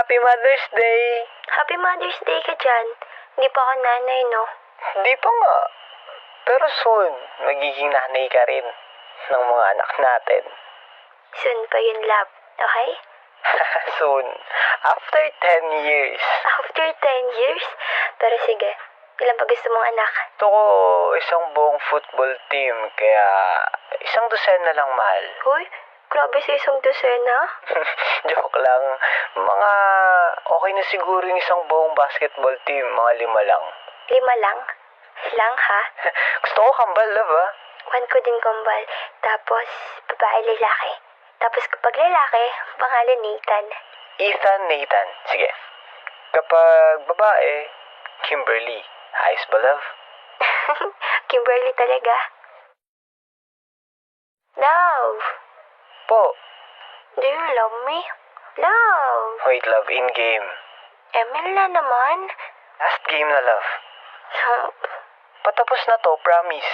Happy Mother's Day! Happy Mother's Day ka dyan. Hindi pa ako nanay, no? Hindi pa nga. Pero soon, magiging nanay ka rin ng mga anak natin. Soon pa yun, love. Okay? Soon. After 10 years. After 10 years? Pero sige, ilan pa gusto mong anak? Gusto ko isang buong football team, kaya isang dosena lang, mahal. Hoy, grabe sa isang dosena. Joke lang. Mga okay na siguro yung isang buong basketball team, mga 5 lang. 5 lang? Lang, ha? Gusto ko kambal, love, ha? 1 ko din kambal. Tapos, babae lalaki. Tapos kapag lalaki, pangalan Nathan. Ethan, Nathan. Sige. Kapag babae, Kimberly. Ayos ba, love? Kimberly talaga. Love, Po. do you love me? Love, Wait, love, in-game. Emil na naman. Last game na, love. Patapos na to, promise.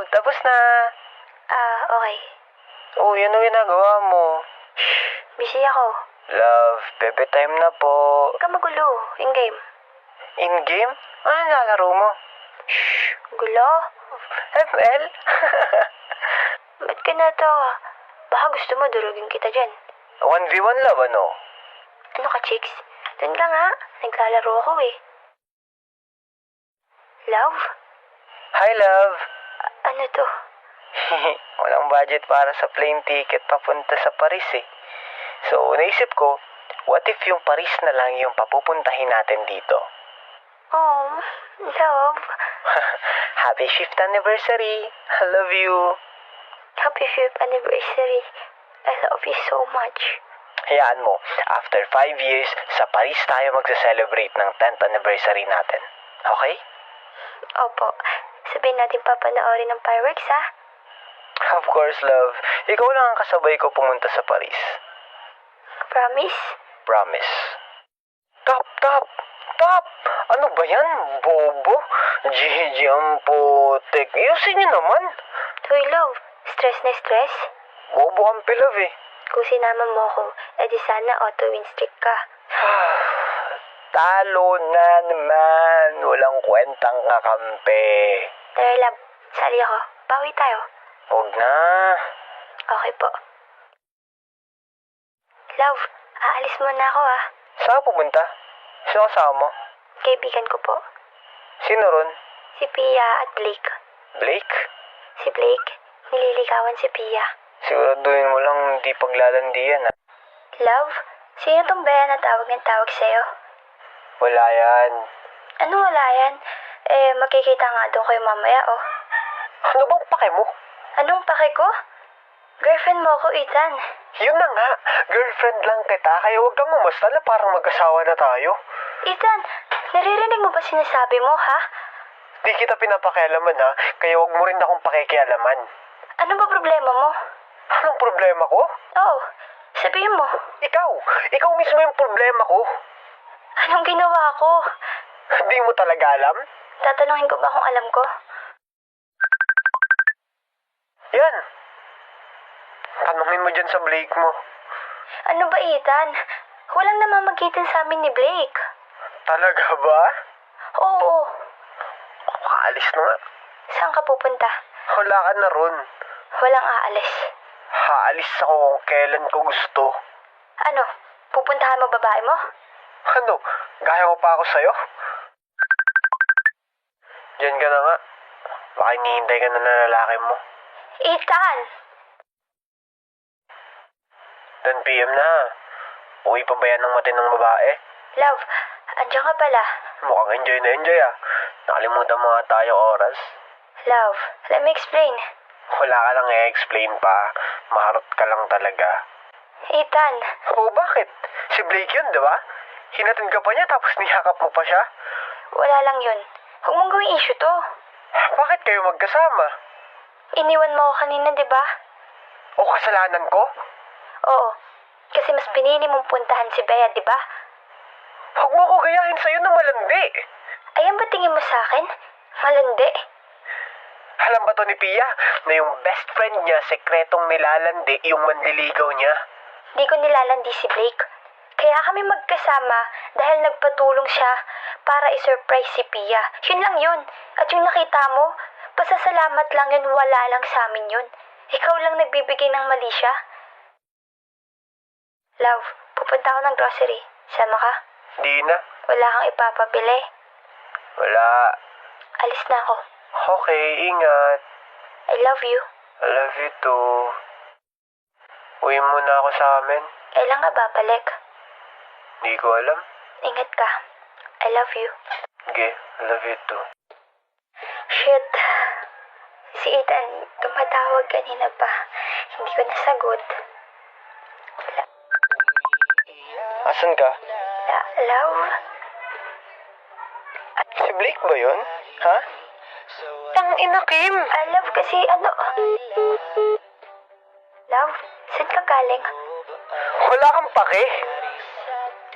Tapos na. Okay. Oh, yan ang ginagawa mo. Busy ako. Love, bebe time na po. Huwag ka magulo. In-game. In-game? Ano nilalaro mo? Gulo? ML? Ba't ka natawa? Baka gusto mo durugin kita dyan. 1v1 love, ano? Ano ka, chicks? Doon ka nga. Naglalaro ako eh. Love? Hi, love. Ano to? Walang budget para sa plane ticket papunta sa Paris eh. So, naisip ko, what if yung Paris na lang yung papupuntahin natin dito? Oh, love. Happy 5th anniversary. I love you. Happy 5th anniversary. I love you so much. Hayaan mo, after 5 years, sa Paris tayo magsa-celebrate ng 10th anniversary natin. Okay? Opo. Sabihin natin papanoorin ng fireworks, ha? Of course, love. Ikaw lang ang kasabay ko pumunta sa Paris. Promise? Promise. Top! Ano ba yan, bobo? Gigi ang putik. Ayusin niyo naman. Hoy, love. Stress na stress? Bobo kang pilav eh. Kung sinama mo ko, edi sana auto-win streak ka. Talo na naman. Walang kwentang kakampi. Tara, love. Sali ako. Bawi tayo. Huwag na. Okay po. Love, aalis muna ako, ha? Saan ka pumunta? Sino kasama mo? Kaibigan ko po. Sino ron? Si Pia at Blake. Blake? Si Blake, nililigawan si Pia. Siguraduhin mo lang hindi paglalandian ha. Love, sino tong bea na tawag ng tawag sa'yo? Wala yan. Ano wala yan? Magkikita nga doon kayo mamaya, oh. Ano bang pake mo? Anong pake ko? Girlfriend mo ko, Ethan. Yun na nga. Girlfriend lang kita, kaya huwag kang umasta na parang mag-asawa na tayo. Ethan, naririnig mo ba sinasabi mo, ha? Di kita pinapakialaman ha, kaya huwag mo rin akong pakikialaman. Ano ba problema mo? Anong problema ko? Oh, sabihin mo. Ikaw mismo yung problema ko. Anong ginawa ko? Hindi mo talaga alam? Tatanungin ko ba kung alam ko? Yan. Tanungin mo dyan sa Blake mo. Ano ba, Ethan? Walang namamagitan sa amin ni Blake. Talaga ba? Oo. Kaalis na nga. Saan ka pupunta? Wala ka na ron. Walang aalis. Haalis ako kung kailan ko gusto. Ano? Pupuntahan mo babae mo? Ano? Gaya ko pa ako sa'yo? Diyan ka na nga. Baka hinihintay ka na ng lalaki mo. Ethan! 10 PM na. Uwi pa ba yan ng matinong babae? Love, andiyan ka pala. Mukhang enjoy na enjoy ah. Nakalimutan mga tayo oras. Love, let me explain. Wala ka lang i-explain pa. Maharot ka lang talaga. Ethan, Oo, bakit? Si Blake yun, di ba? Hinatid ka pa niya tapos niyakap mo pa siya? wala lang yun. Huwag mong gawing issue to. Bakit kayo magkasama? Iniwan mo ako kanina, di ba? O kasalanan ko? Oo, kasi mas pinili mong puntahan si Bea, di ba? Huwag mo ko gayahin sa'yo na malandi. Ayan ba tingin mo sa akin? Malandi. Alam ba to ni Pia na yung best friend niya sekretong nilalandi yung manliligaw niya? Di ko nilalandi si Blake. Kaya kami magkasama dahil nagpatulong siya para i-surprise si Pia. Yun lang yun. At yung nakita mo, pasasalamat lang yun, wala lang sa amin yun. Ikaw lang nagbibigay ng mali siya. Love, pupunta ako ng grocery. Sama ka? Di na. Wala kang ipapabili. Wala. Alis na ako. Okay, ingat. I love you. I love you too. Uwi muna ako sa amin. Kailan ka babalik? Di ko alam. Ingat ka. I love you. Sige, I love you too. Shit. Si Ethan, tumatawag kanina pa. Hindi ko nasagot. Asan ka? Love? Si Blake ba yun? Ha? Tangina, Kim! Love kasi Love, saan ka galing? Wala kang pake.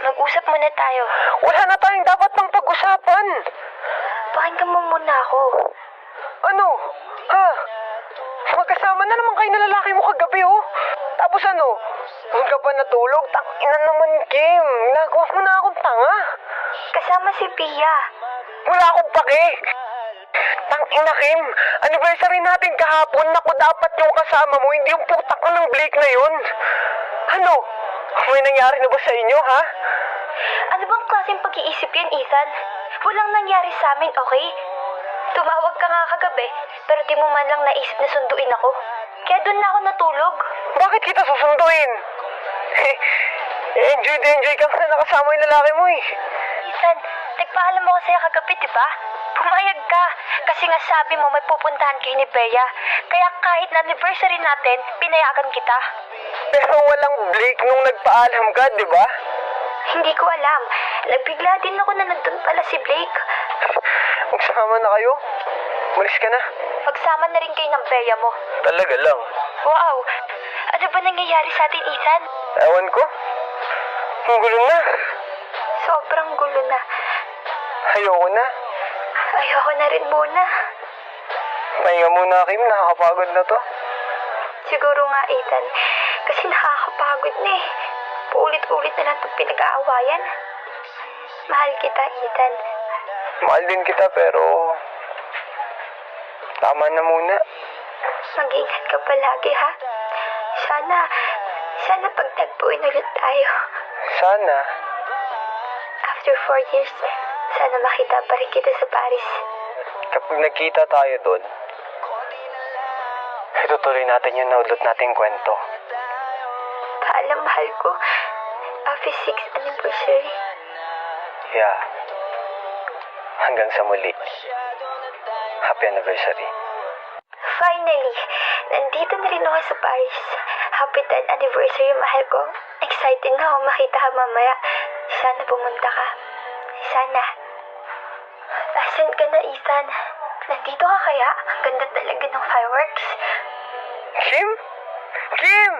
Mag-usap muna tayo. Wala na tayong dapat pang pag-usapan. Pakinggan mo muna ako. Ano? Ha? Magkasama na naman kayo na lalaki mo kagabi, oh. Tapos ano? Huwag ka pa natulog? Tangina naman, Kim. Nagawa mo na akong tanga. Kasama si Pia. Wala akong pake. Tangina, Kim. Anniversary natin kahapon. Naku, dapat yung kasama mo, hindi yung putak ko ng Blake na yun. Ano? May nangyari na ba sa inyo, ha? Ano bang klaseng pag-iisip yan, Ethan? Walang nangyari sa amin, okay? Tumawag ka nga kagabi, pero di mo man lang naisip na sunduin ako. Kaya doon na ako natulog. Bakit kita susunduin? Enjoy ka na nakasama yung lalaki mo, eh. Ethan, nagpaalam ako sa'yo kagabi, di ba? Pumayag ka. Kasi nga sabi mo may pupuntahan kayo ni Bea. Kaya kahit na anniversary natin, pinayagan kita. Pero walang Blake nung nagpaalam ka, di ba? Hindi ko alam. Nagbigla din ako na nandun pala si Blake. Magsama na kayo? Malis ka na. Magsama na rin kayo ng Bea mo. Talaga lang. Wow! Ano ba nangyayari sa atin, Ethan? Ewan ko. Ang gulo na. Sobrang gulo na. Ayoko na. Ayoko na rin muna. Pahinga muna, Kim. Nakakapagod na to. Siguro nga, Ethan. Kasi nakakapagod na eh. Paulit-ulit na lang itong pinag-aawayan. Mahal kita, Ethan. Mahal din kita, pero tama na muna. Mag-ingat ka palagi, ha? Sana pagtagpuin ulit tayo. Sana. After 4 years, sana makita pa rin kita sa Paris. Kapag nagkita tayo doon, itutuloy natin yung naudot nating kwento. Paalam, mahal ko. Happy 6th anniversary. Yeah. Hanggang sa muli. Happy anniversary. Finally, nandito na rin ako sa Paris. Happy 10th anniversary, mahal ko. Excited na ako makita ka mamaya. Sana pumunta ka. Sana. Asan ka na, Ethan? Nandito ka kaya? Ang ganda talaga ng fireworks. Kim? Kim!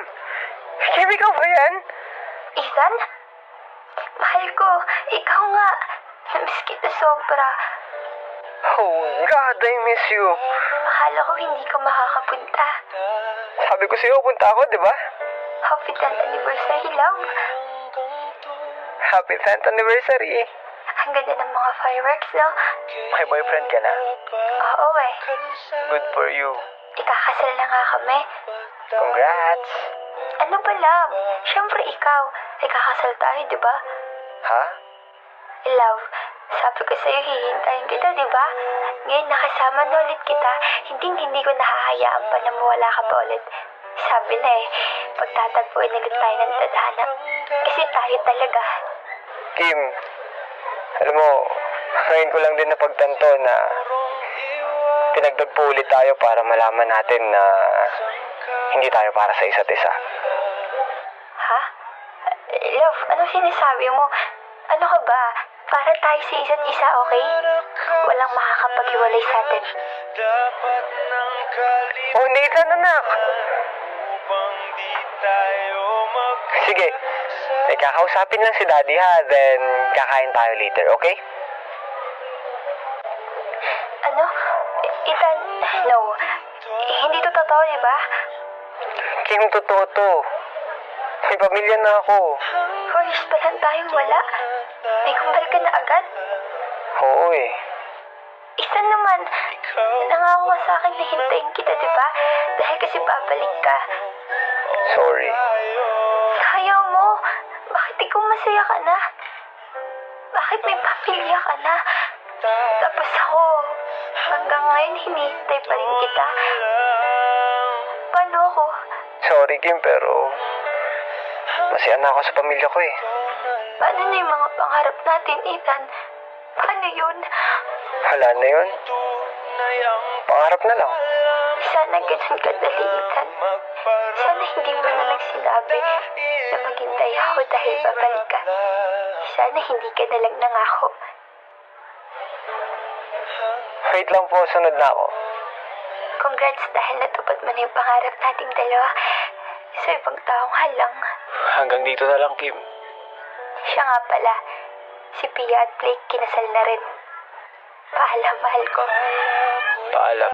Kim, ikaw ba yan? Ethan? Mahal ko, ikaw nga. Namiss kita sobra. Oh God, I miss you. Akala ko hindi ka makakapunta. Sabi ko sa'yo, punta ako, di ba? Happy 10th anniversary, love. Happy 10th anniversary. Ang ganda ng mga fireworks, no? May boyfriend ka na? Oo eh. Good for you. Ikakasal na nga kami. Congrats. Ano ba, love? Siyempre ikaw. Ikakasal tayo, di ba? Ha? Love, sabi ko sa'yo hihintayin kita, di ba? Ngayon nakasama na ulit kita, hindi ko nahahayaan pa na mawala ka pa ulit. Sabi na eh, pagtatagpuin ulit tayo ng tadhana. Kasi tayo talaga. Kim, alam mo, ngayon ko lang din napagtanto na pinagtagpo ulit tayo para malaman natin na hindi tayo para sa isa't isa. Ha? Love, ano sinasabi mo? Ano ka ba? Para tayo sa isa't isa, okay? Walang makakapaghiwalay sa atin. Oh, Nathan, anak! Sige, may kakausapin lang si Daddy, ha? Then, kakain tayo later, okay? Ano? Ethan, no. Hindi to totoo, di ba? Kim, totoo to. May pamilya na ako. 4 years pa lang tayong wala. May kumbal ka na agad. Oo eh. Isa naman, nangako ka sa akin na hintayin kita, di ba? Dahil kasi babalik ka. Sorry. Ayaw mo. Bakit ikaw masaya ka na? Bakit may pamilya ka na? Tapos ako, hanggang ngayon hinihintay pa rin kita. Paano ako? Sorry, Kim, pero masaya na ako sa pamilya ko eh. Paano na yung mga pangarap natin, Ethan? Paano yun? Wala na yun. Pangarap na lang. Sana ganun kadali, Ethan. Sana hindi mo na lang sinabi na maghintay ako dahil babalik ka. Sana hindi ka na lang nangako. Wait lang po, sunod na ako. Congrats dahil natupad mo na yung pangarap nating dalawa sa ibang taong halang. Hanggang dito na lang, Kim. Siya nga pala, si Pia at Blake kinasal na rin. Paalam, mahal ko. Paalam.